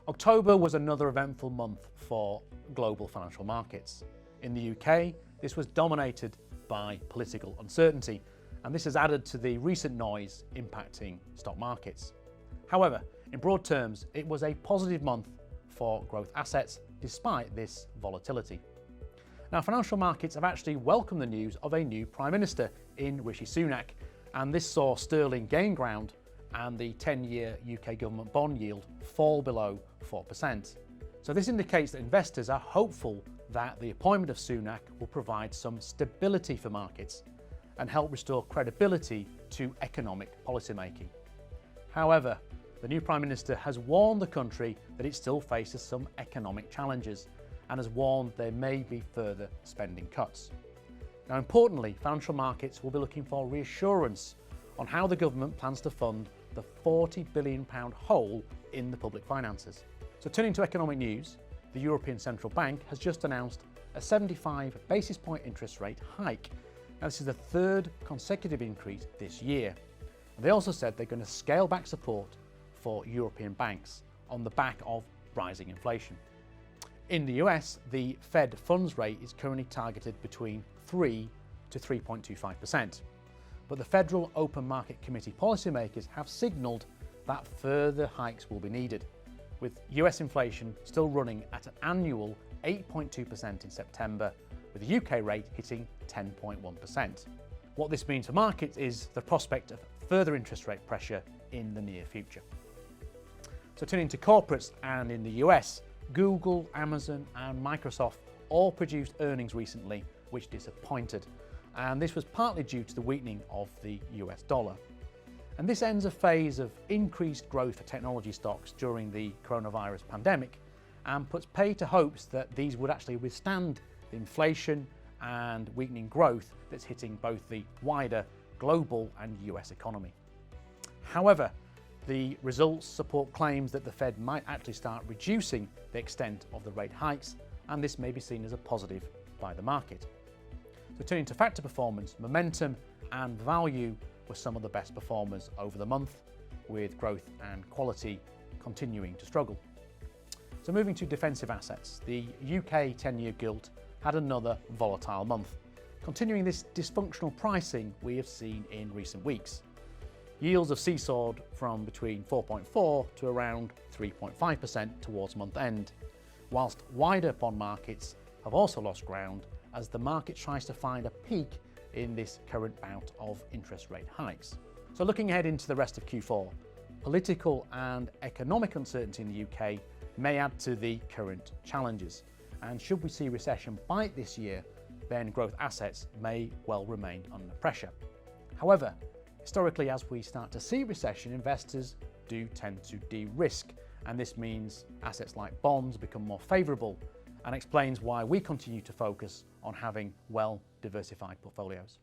October was another eventful month for global financial markets. In the UK, this was dominated by political uncertainty, and this has added to the recent noise impacting stock markets. However, in broad terms, it was a positive month for growth assets despite this volatility. Now, financial markets have actually welcomed the news of a new Prime Minister in Rishi Sunak, and this saw sterling gain ground and the 10-year UK government bond yield fall below 4%. So this indicates that investors are hopeful that the appointment of Sunak will provide some stability for markets and help restore credibility to economic policymaking. However, the new Prime Minister has warned the country that it still faces some economic challenges and has warned there may be further spending cuts. Now, importantly, financial markets will be looking for reassurance on how the government plans to fund the £40 billion hole in the public finances. So turning to economic news, the European Central Bank has just announced a 75 basis point interest rate hike. Now, this is the third consecutive increase this year. And they also said they're going to scale back support for European banks on the back of rising inflation. In the US, the Fed funds rate is currently targeted between 3 to 3.25%. But the Federal Open Market Committee policymakers have signalled that further hikes will be needed, with US inflation still running at an annual 8.2% in September, with the UK rate hitting 10.1%. What this means for markets is the prospect of further interest rate pressure in the near future. So turning to corporates, and in the US, Google, Amazon and Microsoft all produced earnings recently which disappointed, and this was partly due to the weakening of the US dollar. And this ends a phase of increased growth for technology stocks during the coronavirus pandemic and puts pay to hopes that these would actually withstand the inflation and weakening growth that's hitting both the wider global and US economy. However, the results support claims that the Fed might actually start reducing the extent of the rate hikes, and this may be seen as a positive by the market. So turning to factor performance, momentum and value were some of the best performers over the month, with growth and quality continuing to struggle. So moving to defensive assets, the UK 10-year gilt had another volatile month, continuing this dysfunctional pricing we have seen in recent weeks. Yields have seesawed from between 4.4 to around 3.5% towards month end, whilst wider bond markets have also lost ground as the market tries to find a peak in this current bout of interest rate hikes. So looking ahead into the rest of Q4, political and economic uncertainty in the UK may add to the current challenges. And should we see recession bite this year, then growth assets may well remain under pressure. However, historically, as we start to see recession, investors do tend to de-risk, and this means assets like bonds become more favourable and explains why we continue to focus on having well-diversified portfolios.